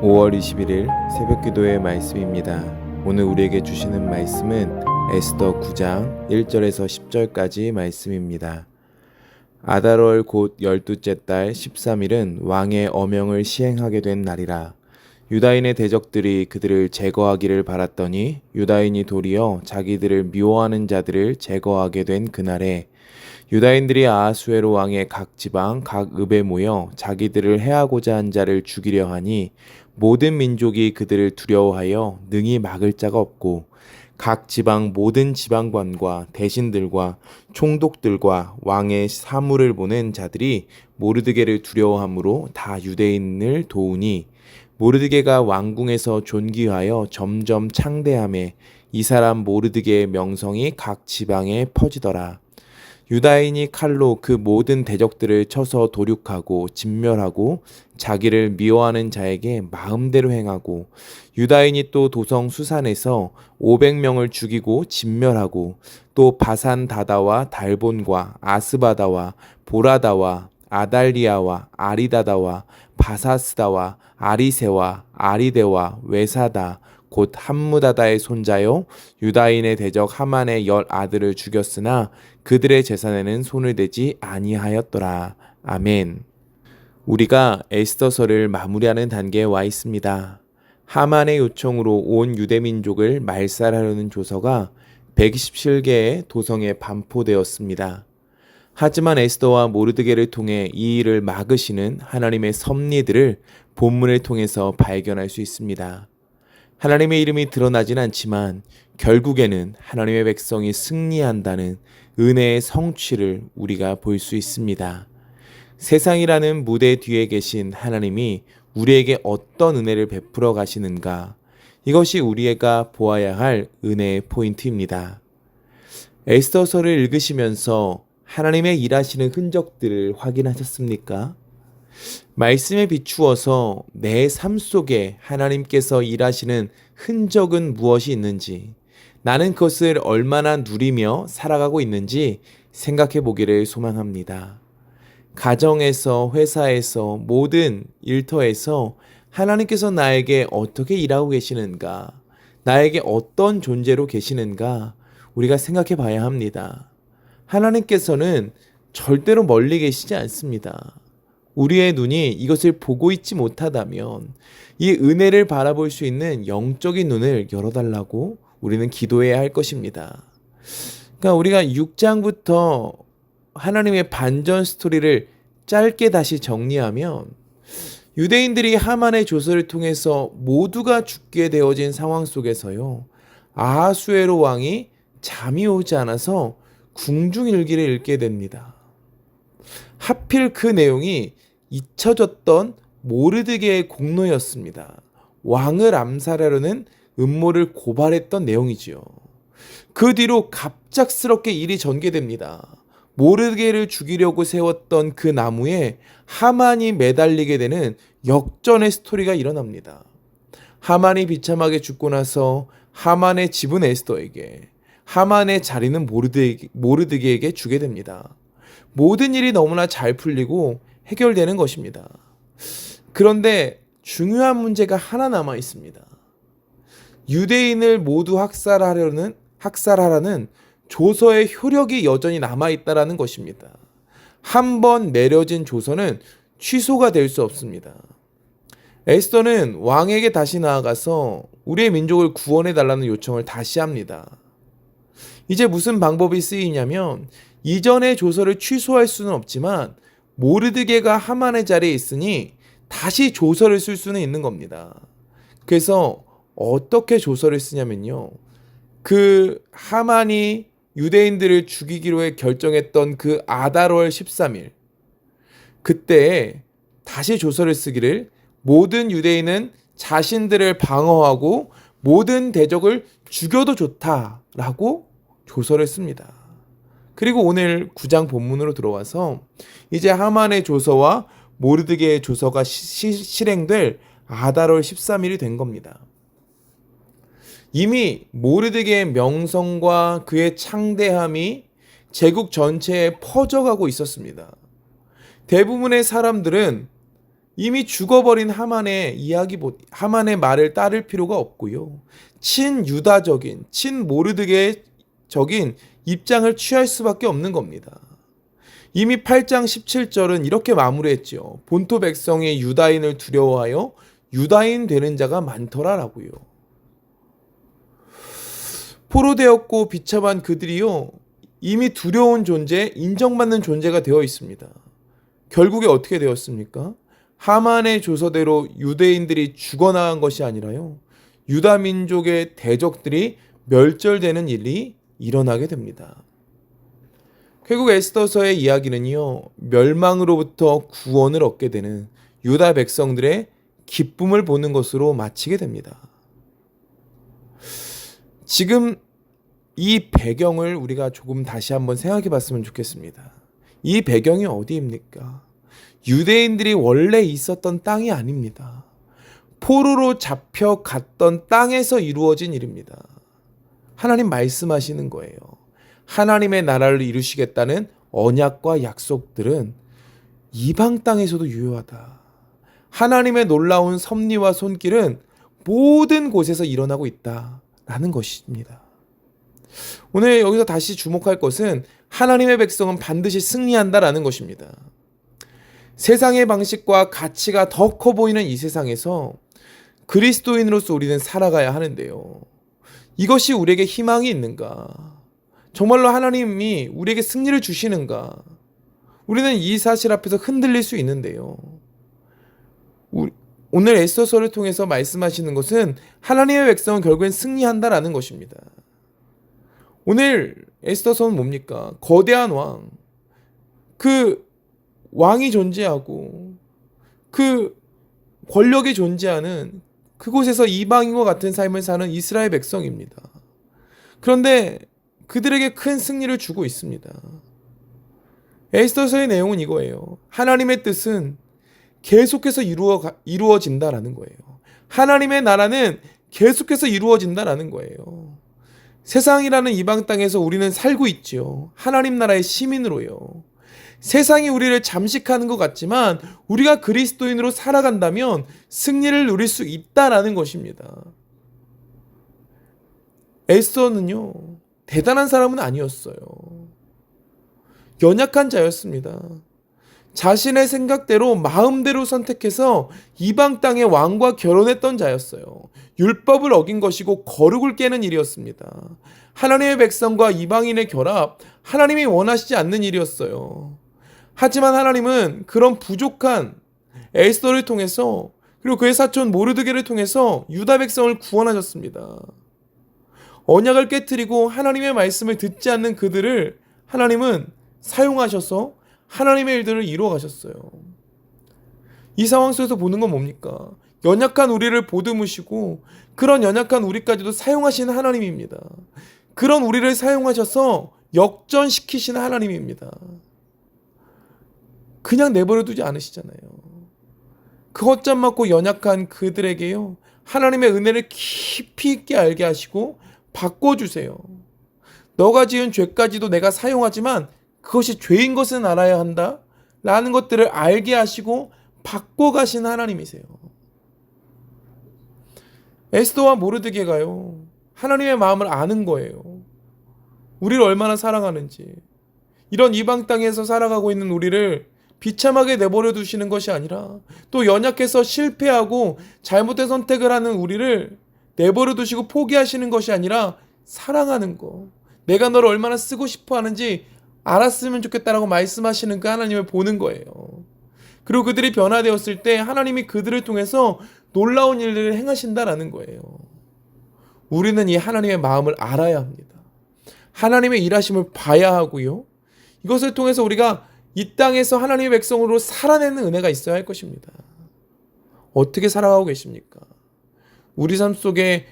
5월 21일 새벽기도의 말씀입니다. 오늘 우리에게 주시는 말씀은 에스더 9장 1절에서 10절까지 말씀입니다. 아달월 곧 12째 달 13일은 왕의 어명을 시행하게 된 날이라. 유다인의 대적들이 그들을 제거하기를 바랐더니 유다인이 도리어 자기들을 미워하는 자들을 제거하게 된 그날에 유다인들이 아하수에로 왕의 각 지방 각 읍에 모여 자기들을 해하고자 한 자를 죽이려 하니 모든 민족이 그들을 두려워하여 능히 막을 자가 없고 각 지방 모든 지방관과 대신들과 총독들과 왕의 사물을 보는 자들이 모르드게를 두려워함으로 다 유대인을 도우니 모르드게가 왕궁에서 존귀하여 점점 창대하매 이 사람 모르드게의 명성이 각 지방에 퍼지더라. 유다인이 칼로 그 모든 대적들을 쳐서 도륙하고 진멸하고 자기를 미워하는 자에게 마음대로 행하고 유다인이 또 도성 수산에서 500명을 죽이고 진멸하고 또 바산 다다와 달본과 아스바다와 보라다와 아달리아와 아리다다와 바사스다와 아리세와 아리데와 외사다 곧 함무다다의 손자요 유다인의 대적 하만의 10아들을 죽였으나 그들의 재산에는 손을 대지 아니하였더라. 아멘. 우리가 에스더서를 마무리하는 단계에 와 있습니다. 하만의 요청으로 온 유대민족을 말살하려는 조서가 127개의 도성에 반포되었습니다. 하지만 에스더와 모르드게를 통해 이 일을 막으시는 하나님의 섭리들을 본문을 통해서 발견할 수 있습니다. 하나님의 이름이 드러나진 않지만 결국에는 하나님의 백성이 승리한다는 은혜의 성취를 우리가 볼 수 있습니다. 세상이라는 무대 뒤에 계신 하나님이 우리에게 어떤 은혜를 베풀어 가시는가? 이것이 우리가 보아야 할 은혜의 포인트입니다. 에스더서를 읽으시면서 하나님의 일하시는 흔적들을 확인하셨습니까? 말씀에 비추어서 내 삶 속에 하나님께서 일하시는 흔적은 무엇이 있는지, 나는 그것을 얼마나 누리며 살아가고 있는지 생각해 보기를 소망합니다. 가정에서, 회사에서, 모든 일터에서 하나님께서 나에게 어떻게 일하고 계시는가, 나에게 어떤 존재로 계시는가 우리가 생각해 봐야 합니다. 하나님께서는 절대로 멀리 계시지 않습니다. 우리의 눈이 이것을 보고 있지 못하다면 이 은혜를 바라볼 수 있는 영적인 눈을 열어달라고 우리는 기도해야 할 것입니다. 그러니까 우리가 6장부터 하나님의 반전 스토리를 짧게 다시 정리하면 유대인들이 하만의 조서를 통해서 모두가 죽게 되어진 상황 속에서요. 아하수에로 왕이 잠이 오지 않아서 궁중일기를 읽게 됩니다. 하필 그 내용이 잊혀졌던 모르드게의 공로였습니다. 왕을 암살하려는 음모를 고발했던 내용이지요. 그 뒤로 갑작스럽게 일이 전개됩니다. 모르드게를 죽이려고 세웠던 그 나무에 하만이 매달리게 되는 역전의 스토리가 일어납니다. 하만이 비참하게 죽고 나서 하만의 집은 에스더에게, 하만의 자리는 모르드게에게 주게 됩니다. 모든 일이 너무나 잘 풀리고 해결되는 것입니다. 그런데 중요한 문제가 하나 남아 있습니다. 유대인을 모두 학살하라는 조서의 효력이 여전히 남아 있다라는 것입니다. 한 번 내려진 조서는 취소가 될 수 없습니다. 에스더는 왕에게 다시 나아가서 우리의 민족을 구원해 달라는 요청을 다시 합니다. 이제 무슨 방법이 쓰이냐면 이전의 조서를 취소할 수는 없지만 모르드게가 하만의 자리에 있으니 다시 조서를 쓸 수는 있는 겁니다. 그래서 어떻게 조서를 쓰냐면요. 그 하만이 유대인들을 죽이기로 결정했던 그 아달월 13일 그때 다시 조서를 쓰기를 모든 유대인은 자신들을 방어하고 모든 대적을 죽여도 좋다라고 조서를 씁니다. 그리고 오늘 9장 본문으로 들어와서 이제 하만의 조서와 모르드게의 조서가 실행될 아달월 13일이 된 겁니다. 이미 모르드게의 명성과 그의 창대함이 제국 전체에 퍼져가고 있었습니다. 대부분의 사람들은 이미 죽어버린 하만의 말을 따를 필요가 없고요. 친유다적인, 친모르드게적인 입장을 취할 수밖에 없는 겁니다. 이미 8장 17절은 이렇게 마무리했죠. 본토 백성이 유다인을 두려워하여 유다인 되는 자가 많더라라고요. 포로되었고 비참한 그들이요, 이미 두려운 존재, 인정받는 존재가 되어 있습니다. 결국에 어떻게 되었습니까? 하만의 조서대로 유대인들이 죽어나간 것이 아니라요, 유다 민족의 대적들이 멸절되는 일이 일어나게 됩니다. 결국 에스더서의 이야기는요, 멸망으로부터 구원을 얻게 되는 유다 백성들의 기쁨을 보는 것으로 마치게 됩니다. 지금 이 배경을 우리가 조금 다시 한번 생각해 봤으면 좋겠습니다. 이 배경이 어디입니까? 유대인들이 원래 있었던 땅이 아닙니다. 포로로 잡혀갔던 땅에서 이루어진 일입니다. 하나님 말씀하시는 거예요. 하나님의 나라를 이루시겠다는 언약과 약속들은 이방 땅에서도 유효하다. 하나님의 놀라운 섭리와 손길은 모든 곳에서 일어나고 있다라는 것입니다. 오늘 여기서 다시 주목할 것은 하나님의 백성은 반드시 승리한다라는 것입니다. 세상의 방식과 가치가 더 커 보이는 이 세상에서 그리스도인으로서 우리는 살아가야 하는데요. 이것이 우리에게 희망이 있는가? 정말로 하나님이 우리에게 승리를 주시는가? 우리는 이 사실 앞에서 흔들릴 수 있는데요. 오늘 에스더서를 통해서 말씀하시는 것은 하나님의 백성은 결국엔 승리한다라는 것입니다. 오늘 에스더서는 뭡니까? 거대한 왕, 그 왕이 존재하고 그 권력이 존재하는 그곳에서 이방인과 같은 삶을 사는 이스라엘 백성입니다. 그런데 그들에게 큰 승리를 주고 있습니다. 에스더서의 내용은 이거예요. 하나님의 뜻은 계속해서 이루어진다라는 거예요. 하나님의 나라는 계속해서 이루어진다라는 거예요. 세상이라는 이방 땅에서 우리는 살고 있죠. 하나님 나라의 시민으로요. 세상이 우리를 잠식하는 것 같지만 우리가 그리스도인으로 살아간다면 승리를 누릴 수 있다라는 것입니다. 에스더는요, 대단한 사람은 아니었어요. 연약한 자였습니다. 자신의 생각대로 마음대로 선택해서 이방 땅의 왕과 결혼했던 자였어요. 율법을 어긴 것이고 거룩을 깨는 일이었습니다. 하나님의 백성과 이방인의 결합, 하나님이 원하시지 않는 일이었어요. 하지만 하나님은 그런 부족한 에스더를 통해서, 그리고 그의 사촌 모르드게를 통해서 유다 백성을 구원하셨습니다. 언약을 깨트리고 하나님의 말씀을 듣지 않는 그들을 하나님은 사용하셔서 하나님의 일들을 이루어 가셨어요. 이 상황 속에서 보는 건 뭡니까? 연약한 우리를 보듬으시고 그런 연약한 우리까지도 사용하시는 하나님입니다. 그런 우리를 사용하셔서 역전시키시는 하나님입니다. 그냥 내버려 두지 않으시잖아요. 그 헛잠 맞고 연약한 그들에게요, 하나님의 은혜를 깊이 있게 알게 하시고 바꿔주세요. 너가 지은 죄까지도 내가 사용하지만 그것이 죄인 것은 알아야 한다 라는 것들을 알게 하시고 바꿔가신 하나님이세요. 에스더와 모르드게가요, 하나님의 마음을 아는 거예요. 우리를 얼마나 사랑하는지. 이런 이방 땅에서 살아가고 있는 우리를 비참하게 내버려 두시는 것이 아니라, 또 연약해서 실패하고 잘못된 선택을 하는 우리를 내버려 두시고 포기하시는 것이 아니라 사랑하는 거, 내가 너를 얼마나 쓰고 싶어 하는지 알았으면 좋겠다라고 말씀하시는 그 하나님을 보는 거예요. 그리고 그들이 변화되었을 때 하나님이 그들을 통해서 놀라운 일들을 행하신다라는 거예요. 우리는 이 하나님의 마음을 알아야 합니다. 하나님의 일하심을 봐야 하고요, 이것을 통해서 우리가 이 땅에서 하나님의 백성으로 살아내는 은혜가 있어야 할 것입니다. 어떻게 살아가고 계십니까? 우리 삶 속에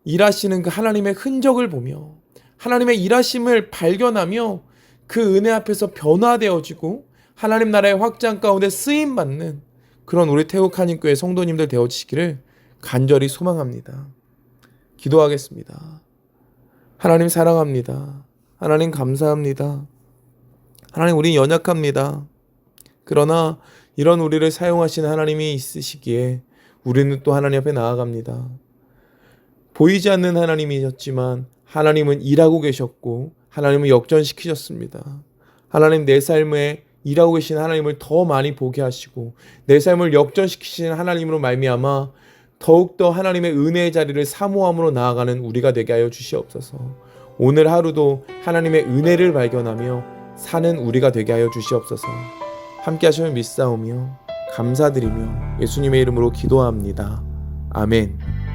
일하시는 그 하나님의 흔적을 보며 하나님의 일하심을 발견하며 그 은혜 앞에서 변화되어지고 하나님 나라의 확장 가운데 쓰임받는 그런 우리 태국한인교회 성도님들 되어지시기를 간절히 소망합니다. 기도하겠습니다. 하나님 사랑합니다. 하나님 감사합니다. 하나님, 우린 연약합니다. 그러나 이런 우리를 사용하시는 하나님이 있으시기에 우리는 또 하나님 앞에 나아갑니다. 보이지 않는 하나님이셨지만 하나님은 일하고 계셨고 하나님은 역전시키셨습니다. 하나님 내 삶에 일하고 계신 하나님을 더 많이 보게 하시고 내 삶을 역전시키시는 하나님으로 말미암아 더욱더 하나님의 은혜의 자리를 사모함으로 나아가는 우리가 되게 하여 주시옵소서. 오늘 하루도 하나님의 은혜를 발견하며 사는 우리가 되게 하여 주시옵소서. 함께 하시면 믿사오며 감사드리며 예수님의 이름으로 기도합니다. 아멘.